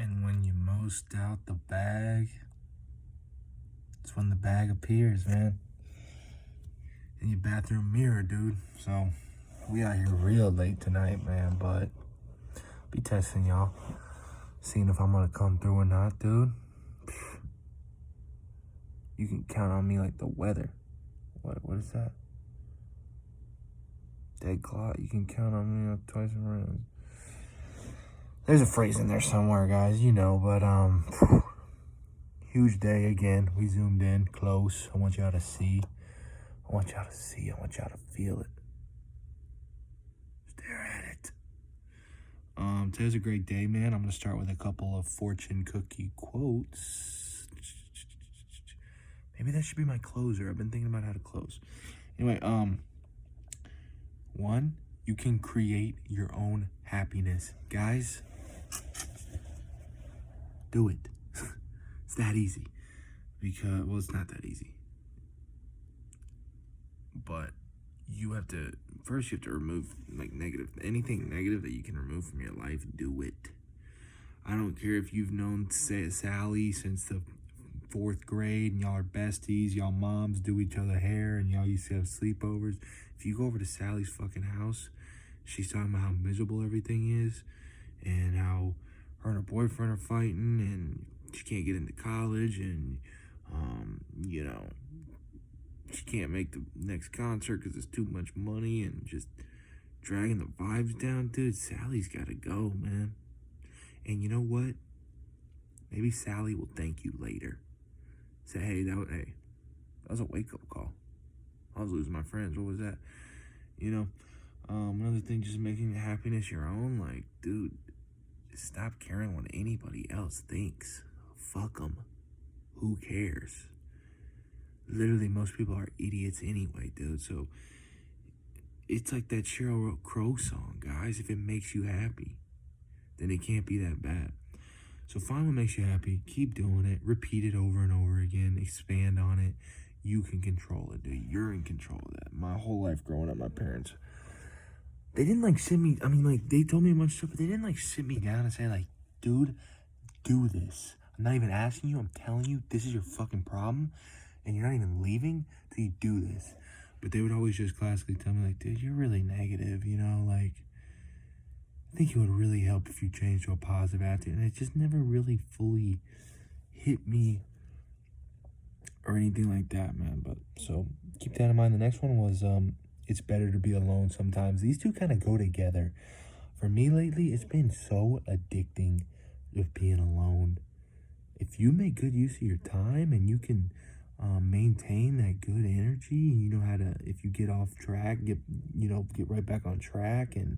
And when you most doubt the bag, it's when the bag appears, man. In your bathroom mirror, dude. So, we out here real late tonight, man, but be testing y'all. Seeing if I'm gonna come through or not, dude. You can count on me like the weather. What is that? Dead clock. You can count on me twice around. There's a phrase in there somewhere, guys, you know, but huge day again. We zoomed in close. I want y'all to see. I want y'all to feel it. Stare at it. Today's a great day, man. I'm gonna start with a couple of fortune cookie quotes. Maybe that should be my closer. I've been thinking about how to close. Anyway, one, you can create your own happiness. Guys, do it. It's that easy. Because, well, it's not that easy. But you have to remove anything negative that you can remove from your life. Do it. I don't care if you've known Sally since the 4th grade and y'all are besties, y'all moms do each other hair and y'all used to have sleepovers. If you go over to Sally's fucking house, she's talking about how miserable everything is and how her and her boyfriend are fighting and she can't get into college and she can't make the next concert because it's too much money and just dragging the vibes down. Dude, Sally's gotta go, man. And you know what? Maybe Sally will thank you later. Say, hey, that was a wake-up call. I was losing my friends. What was that? Another thing, just making happiness your own. Like, dude, stop caring what anybody else thinks. Fuck them. Who cares? Literally, most people are idiots anyway, dude. So, it's like that Sheryl Crow song, guys. If it makes you happy, then it can't be that bad. So find what makes you happy. Keep doing it. Repeat it over and over again. Expand on it. You can control it, dude. You're in control of that. My whole life growing up, my parents, they didn't sit me, they told me a bunch of stuff, but they didn't sit me down and say dude, do this. I'm not even asking you. I'm telling you, this is your fucking problem. And you're not even leaving till you do this. But they would always just classically tell me dude, you're really negative, I think it would really help if you changed to a positive attitude. And it just never really fully hit me or anything like that, man. But so keep that in mind. The next one was it's better to be alone sometimes. These two kind of go together. For me lately, it's been so addicting of being alone. If you make good use of your time and you can maintain that good energy, and you know how to, if you get off track, get right back on track, and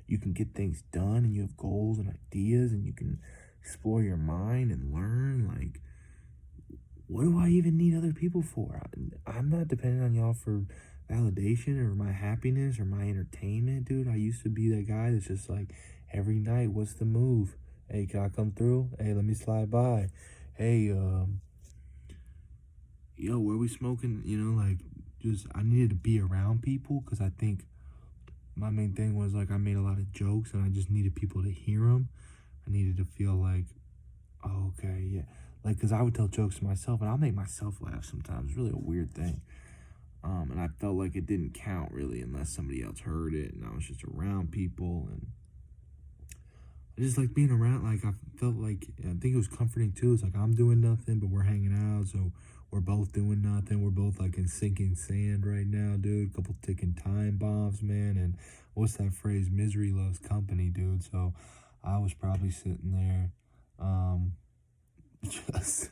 you can get things done, and you have goals and ideas, and you can explore your mind and learn. What do I even need other people for? I'm not dependent on y'all for validation or my happiness or my entertainment, dude. I used to be that guy that's just every night, what's the move? Hey, can I come through? Hey, let me slide by. Hey, yo, where we smoking? I needed to be around people because I think my main thing was I made a lot of jokes and I just needed people to hear them. I needed to feel oh, okay, yeah. Because I would tell jokes to myself and I'll make myself laugh sometimes. It's really a weird thing. And I felt like it didn't count really unless somebody else heard it and I was just around people. And I just like being around. I felt I think it was comforting too. It's I'm doing nothing, but we're hanging out. So we're both doing nothing. We're both in sinking sand right now, dude. Couple ticking time bombs, man. And what's that phrase? Misery loves company, dude. So I was probably sitting there, just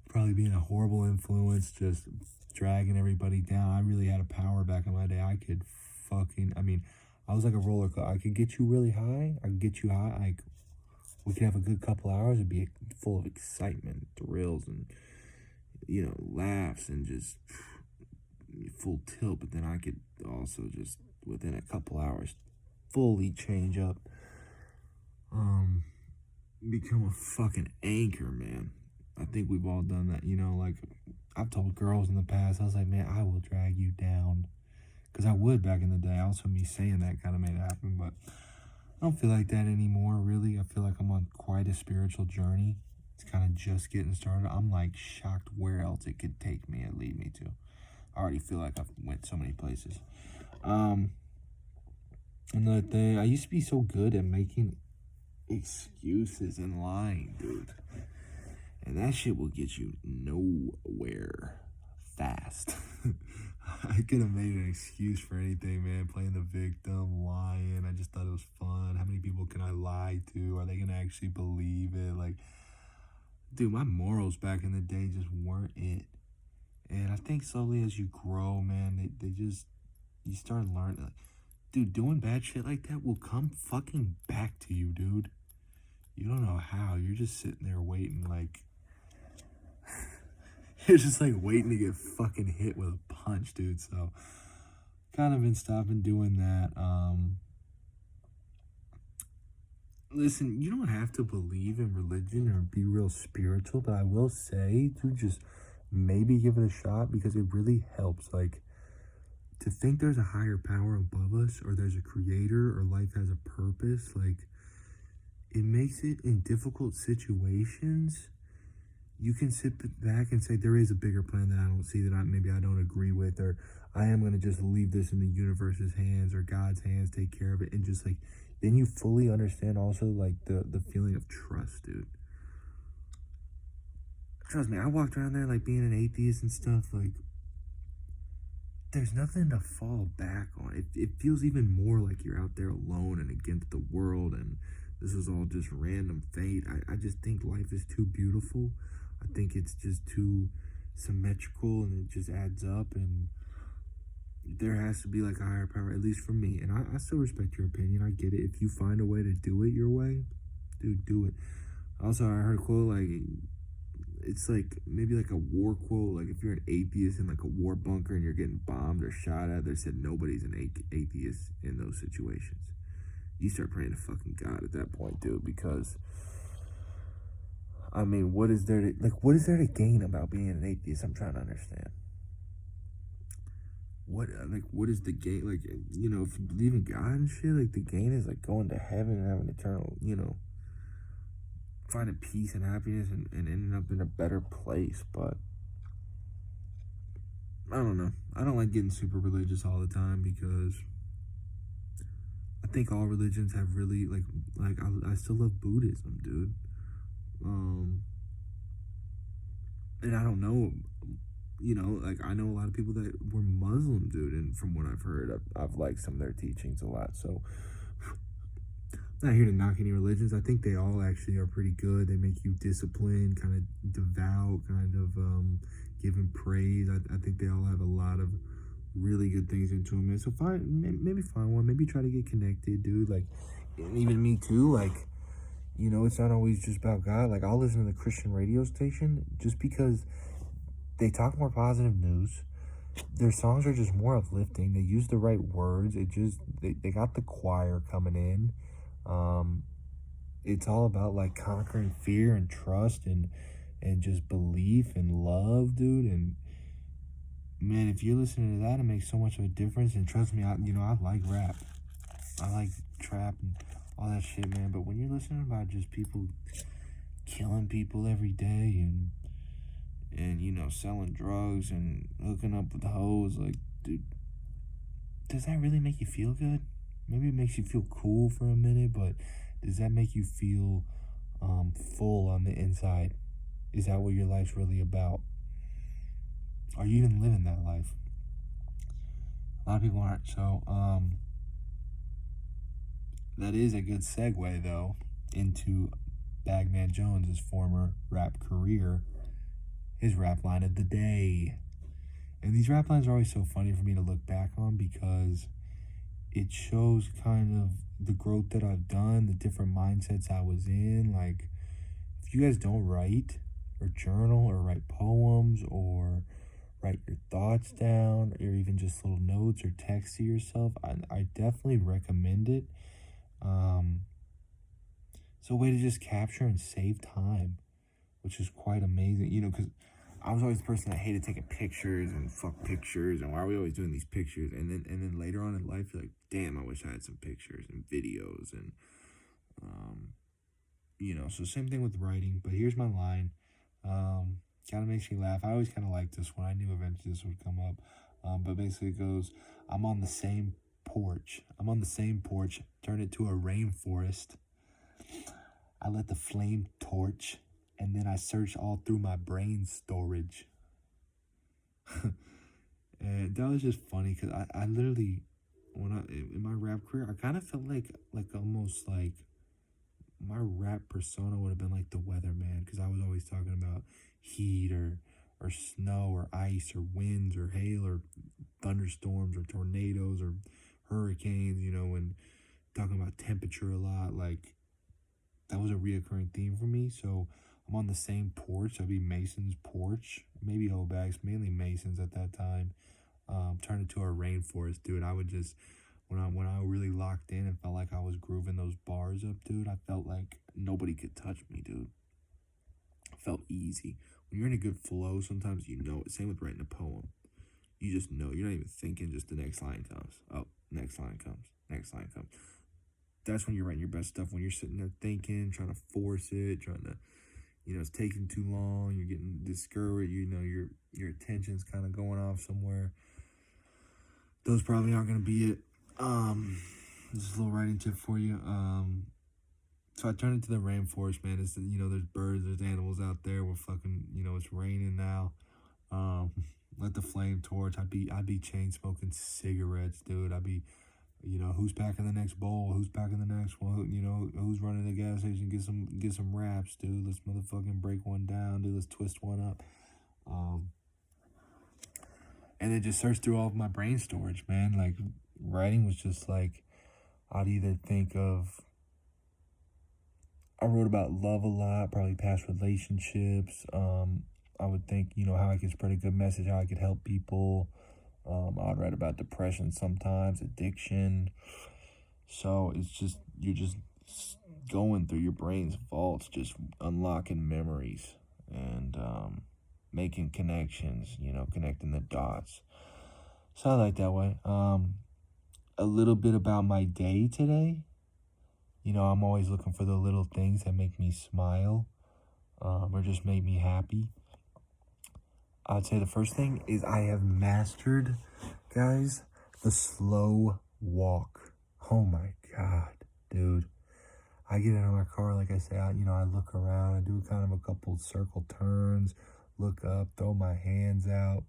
probably being a horrible influence, just dragging everybody down. I really had a power back in my day. I could I was like a roller coaster. I could get you really high. I could get you high. We could have a good couple hours. It'd be full of excitement, thrills, and laughs and just full tilt, but then I could also just within a couple hours fully change up, become a fucking anchor, man. I think we've all done that, I've told girls in the past, I was like, man, I will drag you down, because I would back in the day. Also, me saying that kind of made it happen, but I don't feel like that anymore, really. I feel like I'm on quite a spiritual journey. It's kind of just getting started. I'm like shocked where else it could take me and lead me to. I already feel like I've went so many places. Um, Another thing, I used to be so good at making excuses and lying, dude. And that shit will get you nowhere fast. I could have made an excuse for anything, man. Playing the victim, lying. I just thought it was fun. How many people can I lie to? Are they gonna actually believe it? Like, dude, my morals back in the day just weren't it. And I think slowly as you grow, man, they just, you start learning. Like, dude, doing bad shit like that will come fucking back to you, dude. You don't know how. You're just sitting there waiting, like, you're just like waiting to get fucking hit with a punch, dude. So, kind of been stopping doing that. Listen, you don't have to believe in religion or be real spiritual, but I will say to just maybe give it a shot because it really helps. Like, to think there's a higher power above us or there's a creator or life has a purpose, like, it makes it in difficult situations. You can sit back and say there is a bigger plan that I don't see, that maybe I don't agree with, or I am going to just leave this in the universe's hands or God's hands, take care of it, and just like then you fully understand also like the feeling of trust, dude. Trust me, I walked around there like being an atheist and stuff. Like, there's nothing to fall back on. It feels even more like you're out there alone and against the world, and this is all just random fate. I just think life is too beautiful. I think it's just too symmetrical and it just adds up. And there has to be like a higher power, at least for me. And I still respect your opinion. I get it. If you find a way to do it your way, dude, do it. Also, I heard a quote like, it's like maybe like a war quote. Like if you're an atheist in like a war bunker and you're getting bombed or shot at, they said nobody's an atheist in those situations. You start praying to fucking God at that point, dude, because I mean, what is there to gain about being an atheist? I'm trying to understand. What is the gain? Like, you know, if you believe in God and shit, like the gain is like going to heaven and having eternal, you know, finding peace and happiness and ending up in a better place. But I don't know. I don't like getting super religious all the time because I think all religions have really I still love Buddhism, dude. And I don't know, you know, like I know a lot of people that were Muslim, dude, and from what I've heard, I've liked some of their teachings a lot. So I'm not here to knock any religions. I think they all actually are pretty good. They make you disciplined, kind of devout, kind of giving praise. I think they all have a lot of really good things into them. And so maybe find one, maybe try to get connected, dude. Like, and even me too. Like, you know, it's not always just about God. Like, I'll listen to the Christian radio station just because they talk more positive news. Their songs are just more uplifting. They use the right words. They got the choir coming in. It's all about like conquering fear and trust and just belief and love, dude. And man, if you're listening to that, it makes so much of a difference. And trust me, I like rap. I like trap and all that shit, man. But when you're listening about just people killing people every day and you know, selling drugs and hooking up with hoes, like, dude, does that really make you feel good? Maybe it makes you feel cool for a minute, but does that make you feel full on the inside? Is that what your life's really about? Are you even living that life? A lot of people aren't. So that is a good segue though into Bagman Jones's former rap career, his rap line of the day. And these rap lines are always so funny for me to look back on because it shows kind of the growth that I've done, the different mindsets I was in. Like, if you guys don't write or journal or write poems or write your thoughts down or even just little notes or text to yourself, I definitely recommend it. It's a way to just capture and save time, which is quite amazing, you know, because I was always the person that hated taking pictures and fuck pictures and why are we always doing these pictures? And then later on in life, you're like, damn, I wish I had some pictures and videos and um, so same thing with writing. But here's my line. Kind of makes me laugh. I always kind of liked this one. I knew eventually this would come up. But basically it goes, I'm on the same porch. I'm on the same porch. Turn it to a rainforest. I let the flame torch, and then I search all through my brain storage. And that was just funny because I literally, in my rap career, I kind of felt like almost like my rap persona would have been like the weatherman because I was always talking about heat or snow or ice or winds or hail or thunderstorms or tornadoes or hurricanes, and talking about temperature a lot. Like, that was a reoccurring theme for me. So I'm on the same porch. I'd be Mason's porch, maybe Hoback's, mainly Mason's at that time. Turned into a rainforest, dude. I would just, when I really locked in and felt like I was grooving those bars up, dude, I felt like nobody could touch me, dude. It felt easy. When you're in a good flow, sometimes you know it. Same with writing a poem. You just know. You're not even thinking, just the next line comes. Oh, next line comes. Next line comes. That's when you're writing your best stuff. When you're sitting there thinking, trying to force it, trying to, it's taking too long. You're getting discouraged. Your attention's kind of going off somewhere. Those probably aren't going to be it. Just a little writing tip for you. So I turned into the rainforest, man. It's, there's birds, there's animals out there. We're fucking, it's raining now. Let the flame torch. I'd be chain smoking cigarettes, dude. I'd be, who's packing the next bowl? Who's packing the next one? Who's running the gas station? Get some raps, dude. Let's motherfucking break one down, dude. Let's twist one up. And then just search through all of my brain storage, man. Like, writing was just like, I'd either think of, I wrote about love a lot, probably past relationships. I would think, how I could spread a good message, how I could help people. I'd write about depression sometimes, addiction. So it's just, you're just going through your brain's vaults, just unlocking memories and making connections, connecting the dots. So I like that way. A little bit about my day today. I'm always looking for the little things that make me smile or just make me happy. I'd say the first thing is I have mastered, guys, the slow walk. Oh my God, dude. I get into my car, like I say, I look around, I do kind of a couple circle turns, look up, throw my hands out,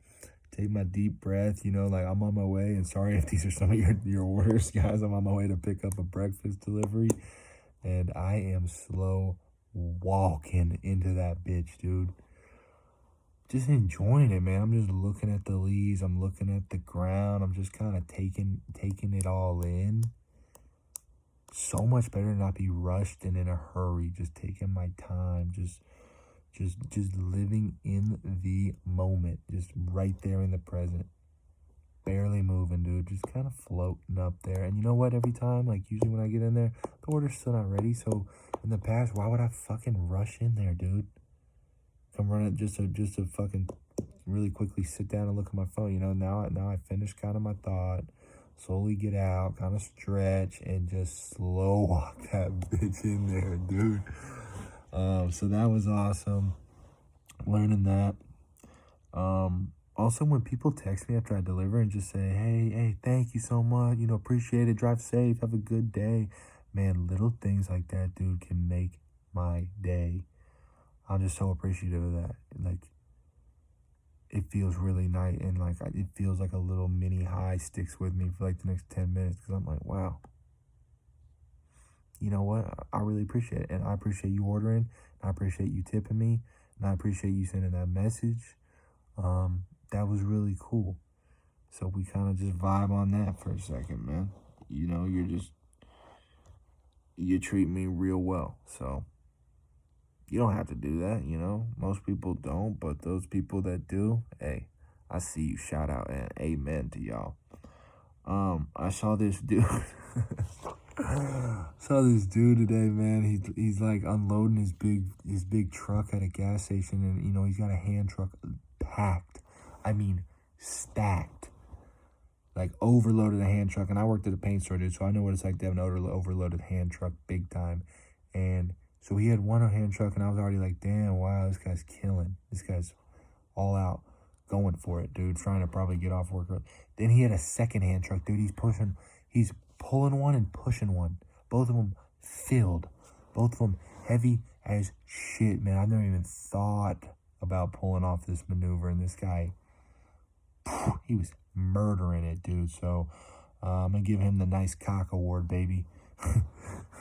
take my deep breath, like I'm on my way. And sorry if these are some of your orders, guys. I'm on my way to pick up a breakfast delivery. And I am slow walking into that bitch, dude. Just enjoying it, man. I'm just looking at the leaves. I'm looking at the ground. I'm just kind of taking it all in. So much better to not be rushed and in a hurry. Just taking my time. Just living in the moment. Just right there in the present. Barely moving, dude. Just kind of floating up there. And you know what? Every time, like usually when I get in there, the order's still not ready. So in the past, why would I fucking rush in there, dude? Come running just to fucking really quickly sit down and look at my phone. Now I finish kind of my thought, slowly get out, kind of stretch, and just slow walk that bitch in there, dude. So that was awesome. Learning that. Also, when people text me after I deliver and just say, hey, thank you so much, appreciate it, drive safe, have a good day. Man, little things like that, dude, can make my day. I'm just so appreciative of that. Like, it feels really nice, and like it feels like a little mini high sticks with me for like the next 10 minutes because I'm like, wow, you know what? I really appreciate it, and I appreciate you ordering, and I appreciate you tipping me, and I appreciate you sending that message. That was really cool. So we kind of just vibe on that for a second, man. You treat me real well, so. You don't have to do that, Most people don't, but those people that do, hey, I see you. Shout out and amen to y'all. I saw this dude. Today, man. He's like unloading his big truck at a gas station, and he's got a hand truck packed. I mean, stacked. Like, overloaded a hand truck. And I worked at a paint store, dude, so I know what it's like to have an overloaded hand truck big time. And so he had one hand truck, and I was already like, damn, wow, this guy's killing. This guy's all out, going for it, dude, trying to probably get off work. Then he had a second hand truck, dude. He's pulling one and pushing one. Both of them filled. Both of them heavy as shit, man. I've never even thought about pulling off this maneuver, and this guy, he was murdering it, dude. So I'm gonna give him the nice cock award, baby.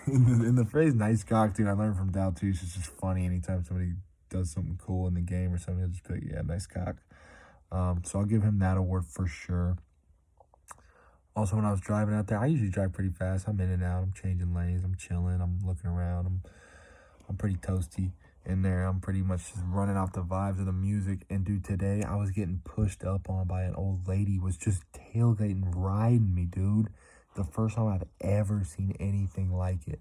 In the phrase nice cock, dude, I learned from Daltouche. It's just funny anytime somebody does something cool in the game or something, he'll just be like, yeah, nice cock. So I'll give him that award for sure. Also, when I was driving out there, I usually drive pretty fast. I'm in and out. I'm changing lanes. I'm chilling. I'm looking around. I'm pretty toasty in there. I'm pretty much just running off the vibes of the music. And dude, today I was getting pushed up on by an old lady, was just tailgating, riding me, dude. The first time I've ever seen anything like it.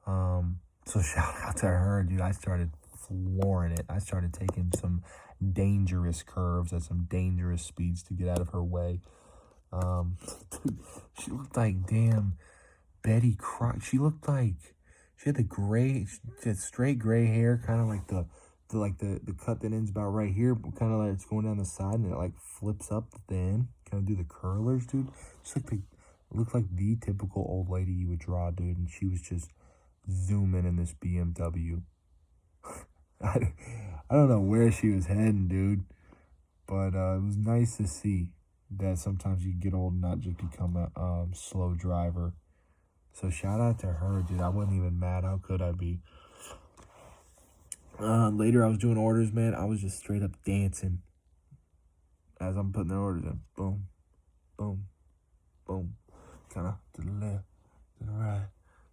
So shout out to her, dude. I started flooring it. I started taking some dangerous curves at some dangerous speeds to get out of her way. Dude, she looked like damn Betty Crock. She looked like she had she had straight gray hair, kind of like the cut that ends about right here, but kind of like it's going down the side and it like flips up at the end. Kind of do the curlers, dude. Just looked like the typical old lady you would draw, dude. And she was just zooming in this BMW. I don't know where she was heading, dude, but it was nice to see that sometimes you get old and not just become a slow driver. So shout out to her, dude. I wasn't even mad. How could I be? Later, I was doing orders, man. I was just straight up dancing as I'm putting the orders in. Boom, boom, boom. Kind of to the left, to the right,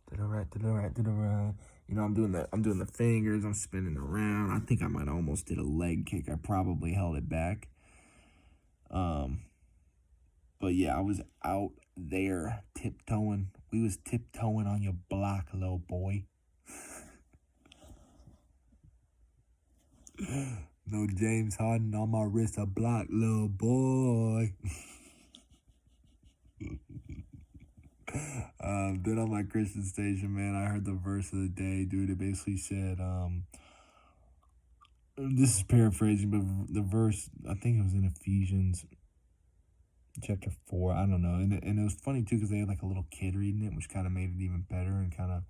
to the right, to the right, to the right. You know, I'm doing the fingers. I'm spinning around. I think I might almost did a leg kick. I probably held it back. But yeah, I was out there tiptoeing. We was tiptoeing on your block, little boy. No James Harden on my wrist, a block, little boy. Then on my Christian station, man, I heard the verse of the day, dude. It basically said, this is paraphrasing, but the verse, I think it was in Ephesians chapter 4, I don't know, and it was funny too because they had like a little kid reading it, which kind of made it even better and kind of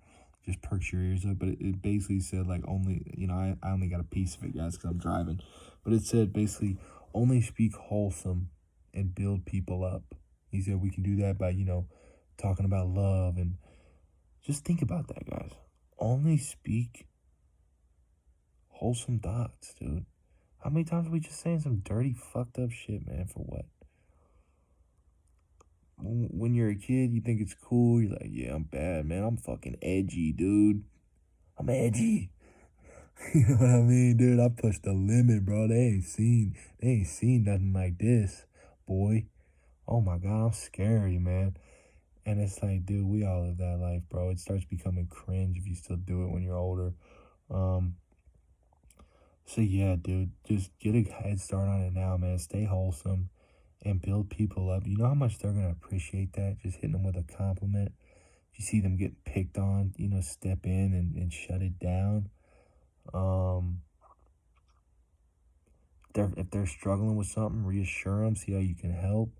just perks your ears up. But it basically said like only, you know, I only got a piece of it, guys, because I'm driving, but it said basically only speak wholesome and build people up. He said we can do that by, you know, talking about love, and just think about that, guys. Only speak wholesome thoughts, dude. How many times are we just saying some dirty, fucked up shit, man, for what? When you're a kid, you think it's cool. You're like, yeah, I'm bad, man. I'm fucking edgy, dude. I'm edgy. You know what I mean, dude? I pushed the limit, bro. They ain't seen nothing like this, boy. Oh my God, I'm scary, man. And it's like, dude, we all live that life, bro. It starts becoming cringe if you still do it when you're older. So yeah, dude, just get a head start on it now, man. Stay wholesome and build people up. You know how much they're gonna appreciate that? Just hitting them with a compliment. If you see them get picked on, you know, step in and shut it down. If they're struggling with something, reassure them. See how you can help.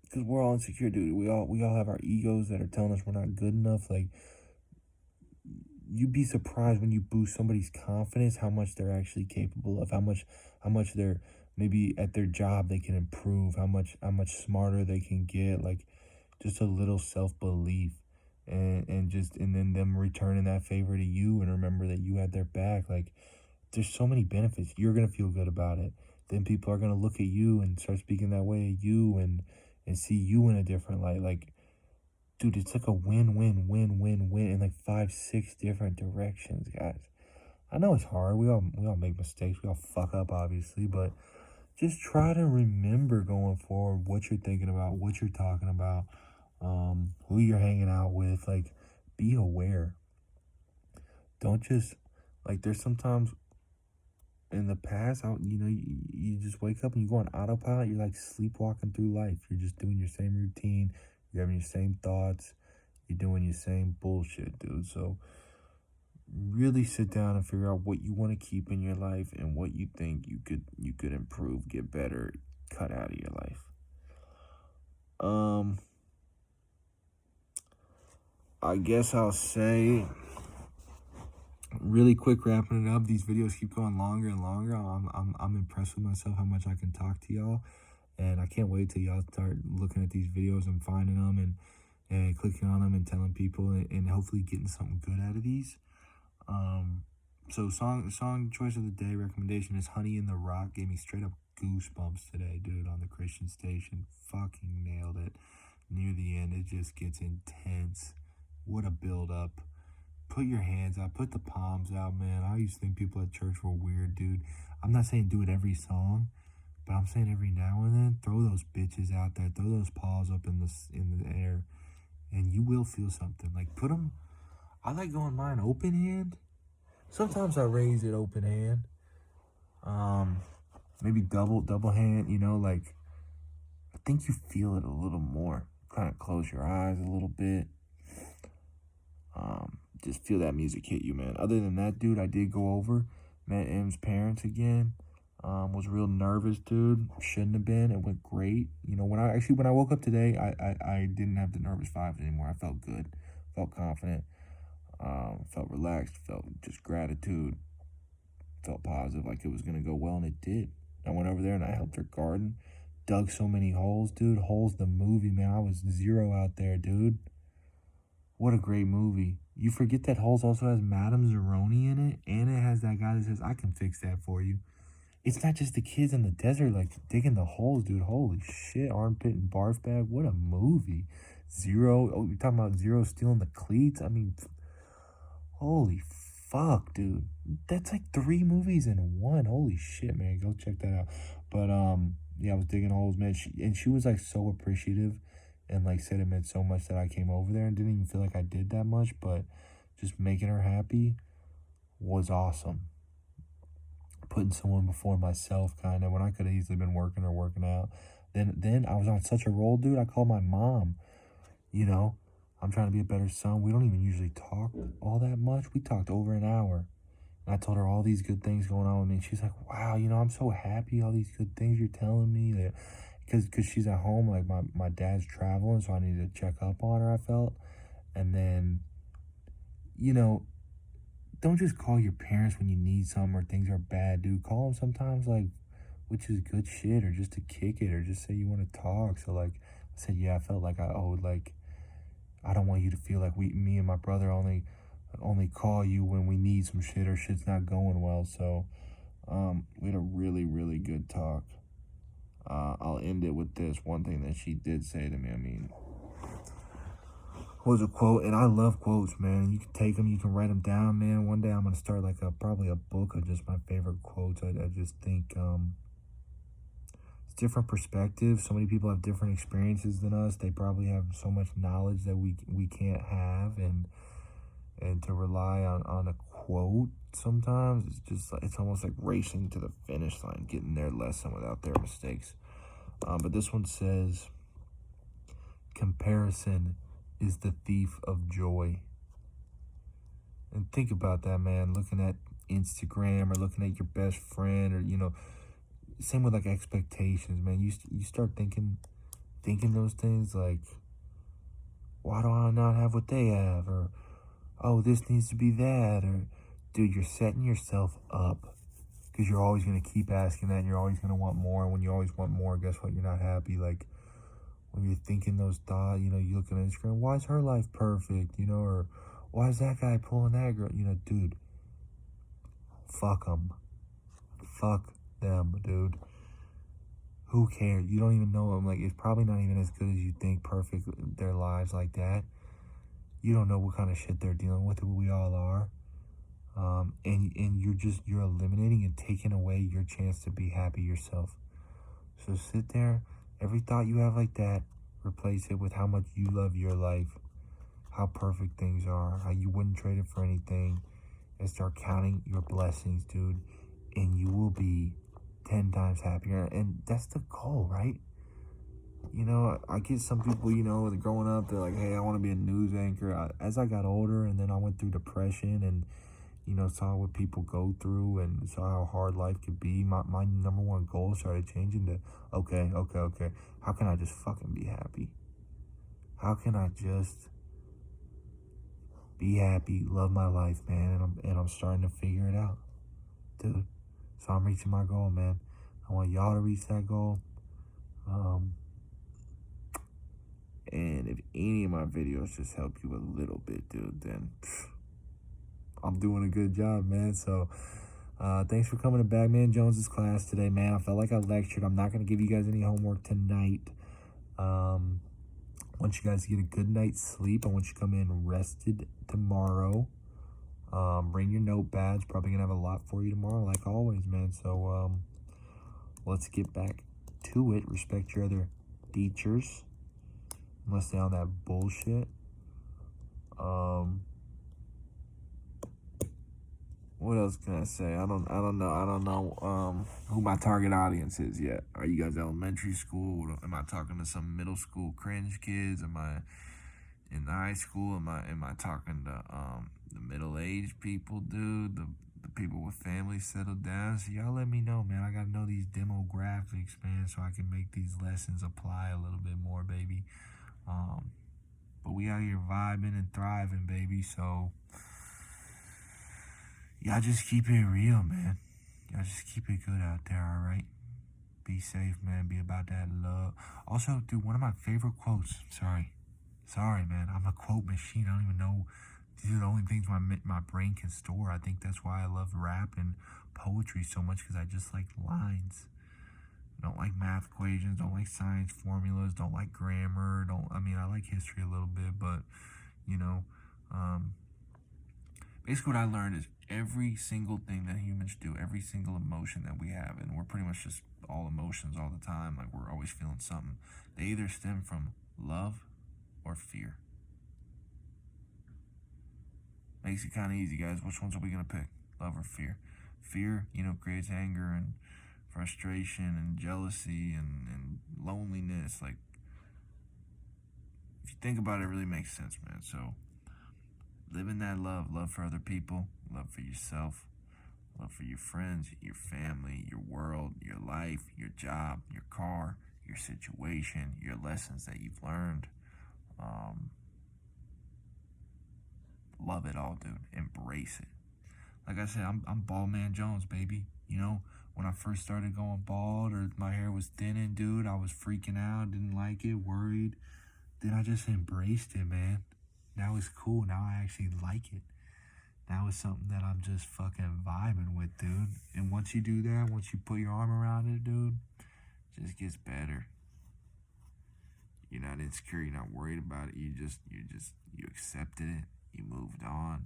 Because we're all insecure, dude. We all have our egos that are telling us we're not good enough. Like, you'd be surprised when you boost somebody's confidence how much they're actually capable of, how much they're maybe at their job they can improve, how much smarter they can get. Like, just a little self-belief, and then them returning that favor to you, and remember that you had their back. Like, there's so many benefits. You're gonna feel good about it. Then people are gonna look at you and start speaking that way of you, and see you in a different light. Like, dude, it's like a win-win-win-win-win in like 5-6 different directions, guys. I know it's hard. We all make mistakes. We all fuck up, obviously, but just try to remember going forward what you're thinking about, what you're talking about, who you're hanging out with. Like, be aware. Don't just Like, there's sometimes in the past, you just wake up and you go on autopilot. You're like sleepwalking through life. You're just doing your same routine. You're having your same thoughts. You're doing your same bullshit, dude. So really sit down and figure out what you want to keep in your life and what you think you could improve, get better, cut out of your life. I guess I'll say really quick, wrapping it up. These videos keep going longer and longer. I'm impressed with myself how much I can talk to y'all, and I can't wait till y'all start looking at these videos and finding them and clicking on them and telling people and hopefully getting something good out of these. So song choice of the day recommendation is Honey in the Rock. Gave me straight up goosebumps today, dude, on the Christian station. Fucking nailed it. Near the end, it just gets intense. What a build up. Put your hands out, put the palms out, man. I used to think people at church were weird, dude. I'm not saying do it every song, but I'm saying every now and then, throw those bitches out there, throw those paws up in the air, and you will feel something. Like, put them. I like going mine open hand. Sometimes I raise it open hand. Maybe double hand. Like, I think you feel it a little more. Kind of close your eyes a little bit. Just feel that music hit you, man. Other than that, dude, I did go over, met M's parents again. Was real nervous, dude. Shouldn't have been. It went great. When I woke up today, I didn't have the nervous vibes anymore. I felt good, felt confident, felt relaxed, felt just gratitude, felt positive, like it was gonna go well, and it did. I went over there and I helped her garden, dug so many holes, dude. Holes the movie, man. I was zero out there, dude. What a great movie. You forget that Holes also has Madame Zeroni in it, and it has that guy that says, I can fix that for you. It's not just the kids in the desert, like, digging the holes, dude. Holy shit, armpit and barf bag. What a movie. Zero, you're talking about Zero stealing the cleats? I mean, holy fuck, dude. That's like 3 movies in one. Holy shit, man. Go check that out. But, yeah, I was digging holes, man. She was, like, so appreciative. And like said it meant so much that I came over there and didn't even feel like I did that much, but just making her happy was awesome. Putting someone before myself, kind of, when I could have easily been working or working out. Then I was on such a roll, dude. I called my mom. I'm trying to be a better son. We don't even usually talk all that much. We talked over an hour. And I told her all these good things going on with me. And she's like, wow, I'm so happy, all these good things you're telling me. That because she's at home, like my dad's traveling, so I needed to check up on her, I felt. And then, don't just call your parents when you need something or things are bad, dude. Call them sometimes, like, which is good shit, or just to kick it, or just say you want to talk. So, like, I said, yeah, I felt like I owed, like, I don't want you to feel like me and my brother only call you when we need some shit or shit's not going well. So, we had a really, really good talk. I'll end it with this one thing that she did say to me. I mean, was a quote, and I love quotes, man. You can take them, you can write them down, man. One day I'm gonna start like probably a book of just my favorite quotes. I just think it's different perspectives. So many people have different experiences than us. They probably have so much knowledge that we can't have, and to rely on a quote sometimes it's almost like racing to the finish line, getting their lesson without their mistakes. But this one says, comparison is the thief of joy. And think about that, man. Looking at Instagram or looking at your best friend, or same with like expectations, man. You start thinking those things like, why do I not have what they have? Or, oh, this needs to be that. Or, dude, you're setting yourself up, because you're always going to keep asking that, and you're always going to want more. And when you always want more, guess what? You're not happy. Like, when you're thinking those thoughts, you look at Instagram, why is her life perfect? Or why is that guy pulling that girl? Dude, fuck them. Fuck them, dude. Who cares? You don't even know them. Like, it's probably not even as good as you think, perfect, their lives like that. You don't know what kind of shit they're dealing with. We all are. And you're eliminating and taking away your chance to be happy yourself. So sit there, every thought you have like that, replace it with how much you love your life, how perfect things are, how you wouldn't trade it for anything, and start counting your blessings, dude, and you will be 10 times happier. And that's the goal, right? You know, I get some people, you know, growing up, they're like, hey, I want to be a news anchor. As I got older and then I went through depression and, you know, saw what people go through and saw how hard life could be, my number one goal started changing to, okay. How can I just fucking be happy? How can I just be happy, love my life, man? And I'm starting to figure it out, dude. So I'm reaching my goal, man. I want y'all to reach that goal. And if any of my videos just help you a little bit, dude, then I'm doing a good job, man. So thanks for coming to Bagman Jones's class today, man. I felt like I lectured. I'm not going to give you guys any homework tonight. I want you guys to get a good night's sleep. I want you to come in rested tomorrow. Bring your notepads. Probably going to have a lot for you tomorrow, like always, man. So let's get back to it. Respect your other teachers. Unless they're on that bullshit. What else can I say? I don't know who my target audience is yet. Are you guys elementary school? Am I talking to some middle school cringe kids? Am I in the high school? Am I talking to the middle-aged people, dude? The people with families settled down? So y'all let me know, man. I gotta know these demographics, man, so I can make these lessons apply a little bit more, baby. But we out here vibing and thriving, baby. So y'all just keep it real, man. Y'all just keep it good out there, all right? Be safe, man. Be about that love. Also, dude, one of my favorite quotes. Sorry, man. I'm a quote machine. I don't even know. These are the only things my brain can store. I think that's why I love rap and poetry so much, because I just like lines. Don't like math equations, don't like science formulas, don't like grammar, I like history a little bit, but, you know, basically what I learned is every single thing that humans do, every single emotion that we have, and we're pretty much just all emotions all the time, like we're always feeling something, they either stem from love or fear. Makes it kind of easy, guys. Which ones are we going to pick? Love or fear? Fear, you know, creates anger and frustration and jealousy and loneliness. Like, if you think about it, it really makes sense, man. So live in that love for other people, love for yourself, love for your friends, your family, your world, your life, your job, your car, your situation, your lessons that you've learned. Love it all, dude. Embrace it. Like I said, I'm Bald Man Jones, baby. You know, when I first started going bald or my hair was thinning, dude, I was freaking out, didn't like it, worried. Then I just embraced it, man. Now it's cool. Now I actually like it. Now it's something that I'm just fucking vibing with, dude. And once you do that, once you put your arm around it, dude, it just gets better. You're not insecure. You're not worried about it. You accepted it. You moved on.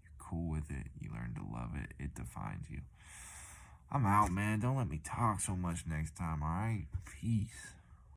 You're cool with it. You learned to love it. It defines you. I'm out, man. Don't let me talk so much next time, all right? Peace.